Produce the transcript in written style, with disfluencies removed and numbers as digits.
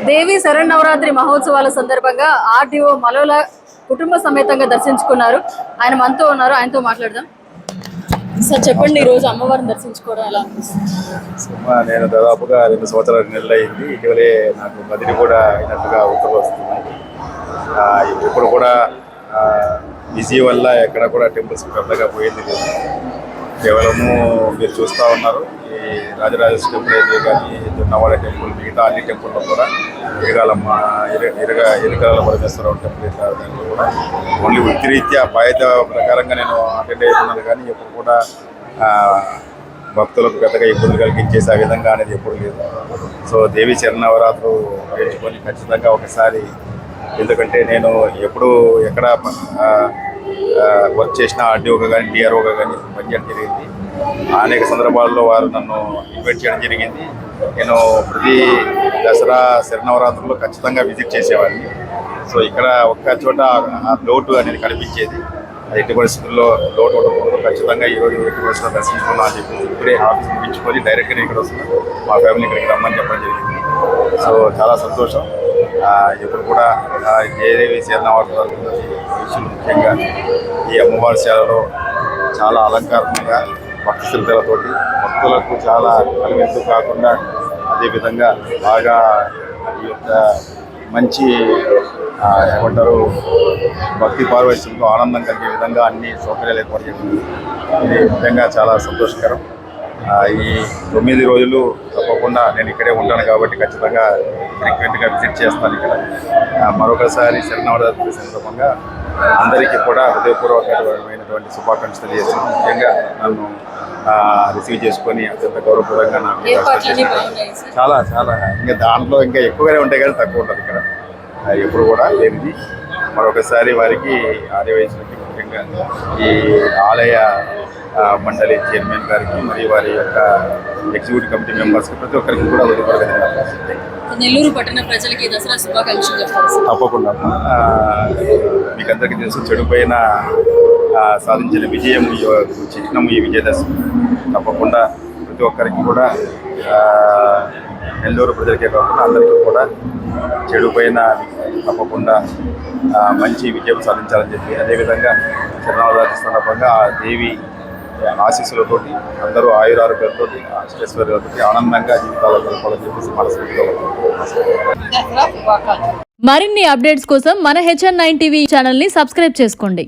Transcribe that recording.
దేవి శరన్నవరాత్రి మహోత్సవాల సందర్భంగా ఆర్డీఓ మలోల కుటుంబ సమేతంగా దర్శించుకున్నారు. ఆయన మనతో ఉన్నారు, ఆయనతో మాట్లాడదాం. సార్ చెప్పండి, ఈ రోజు అమ్మవారిని దర్శించుకోవడం ఎలా అనిపిస్తుంది? నేను దాదాపుగా 2 సంవత్సరాల నెలలు అయింది. ఇటీవలే నాకు బదిలీ కూడా అయినట్టుగా ఉత్తర్వులు వస్తున్నాయి. ఇప్పుడు కూడా బిజీ వల్ల ఎక్కడ కూడా టెంపుల్స్ పెద్దగా పోయింది లేదు. కేవలము మీరు చూస్తూ ఉన్నారు, ఈ రాజరాజేశ్వరి టెంపుల్ అయితే కానీ, జొన్నవాడ టెంపుల్, మిగతా అన్ని టెంపుల్లో కూడా ఇరగాల పరమేశ్వరరావు టెంపుల్ దాంట్లో కూడా ఓన్లీ వృత్తిరీత్యా బాధ్యత ప్రకారంగా నేను అటెండ్ అవుతున్నాను. కానీ ఎప్పుడు కూడా భక్తులకు పెద్దగా ఇబ్బంది కలిగించేసే విధంగా అనేది ఎప్పుడు లేదు. సో దేవి శరన్నవరాత్రులు నేర్చుకొని ఖచ్చితంగా ఒకసారి, ఎందుకంటే నేను ఎప్పుడు ఎక్కడ వర్క్ చేసిన ఆర్డీఓగా కానీ డిఆర్ఓగా కానీ పనిచేయడం జరిగింది. అనేక సందర్భాల్లో వారు నన్ను ఇన్వైట్ చేయడం జరిగింది. నేను ప్రతి దసరా శరన్నవరాత్రుల్లో ఖచ్చితంగా విజిట్ చేసేవాడిని. సో ఇక్కడ ఒక్క చోట ఆ లోటు అనేది కనిపించేది. ఎట్టి పరిస్థితుల్లో లోటు ఉండకూడదు, ఖచ్చితంగా ఈరోజు ఎట్టి పరిస్థితుల్లో దర్శించుకున్నాను అని చెప్పి ఇప్పుడే ఆఫీస్ ముగించుకొని డైరెక్ట్గా ఇక్కడ వస్తున్నాను. మా ఫ్యామిలీ ఇక్కడికి రమ్మని చెప్పడం జరిగింది. సో చాలా సంతోషం. ఇప్పుడు కూడా దేవి శరన్నవరాత్రులు విషయం ముఖ్యంగా ఈ అమ్మవారి సేవలో చాలా అలంకారంగా భక్తి శ్రద్ధలతోటి భక్తులకు చాలా కలిగింపు కాకుండా అదేవిధంగా బాగా ఈ యొక్క మంచి ఏమంటారు భక్తి పార్వశ్యంతో ఆనందం కలిగే విధంగా అన్ని సౌకర్యాలు ఏర్పాటు చేసింది. ఇది నిజంగా చాలా సంతోషకరం. ఈ 9 రోజులు తప్పకుండా నేను ఇక్కడే ఉంటాను కాబట్టి ఖచ్చితంగా ఫ్రీక్వెంట్గా విజిట్ చేస్తాను ఇక్కడ. మరొకసారి శరన్నవరాత్రి సందర్భంగా అందరికీ కూడా హృదయపూర్వకమైనటువంటి శుభాకాంక్షలు తెలియజేస్తాను. ముఖ్యంగా నన్ను రిసీవ్ చేసుకొని అత్యంత గౌరవప్రదంగా నాకు చాలా చాలా ఇంకా దాంట్లో ఇంకా ఎక్కువగానే ఉంటాయి కానీ తక్కువ ఉంటుంది ఇక్కడ ఎప్పుడు కూడా లేనిది. మరొకసారి వారికి ఆర్యవైశ్యులకి ముఖ్యంగా ఈ ఆలయ మండలి చైర్మన్ గారికి మరియు వారి యొక్క ఎగ్జిక్యూటివ్ కమిటీ మెంబర్స్కి ప్రతి ఒక్కరికి కూడా నెల్లూరు పట్టణ ప్రజలకి దసరా శుభాకాంక్షలు చెప్తారు. తప్పకుండా. మీకు అందరికీ తెలుసు, చెడుపైన సాధించిన విజయం చిహ్నం ఈ విజయదశమి. తప్పకుండా ప్రతి ఒక్కరికి కూడా నెల్లూరు ప్రజలకే కాకుండా అందరికీ కూడా చెడుపైన తప్పకుండా మంచి విజయం సాధించాలని చెప్పి, అదేవిధంగా శరన్నవరాత్రి సందర్భంగా ఆ దేవి ఆశీస్సులతోటి అందరూ ఆయురారోగ్యాలతో అష్టైశ్వర్యాలతో ఆనందంగా జీవితాలు గడపాలని చెప్పేసి మనస్ఫూర్తిగా. మరిన్ని అప్డేట్స్ కోసం మన HN9 టీవీ ఛానల్ ని సబ్స్క్రైబ్ చేసుకోండి.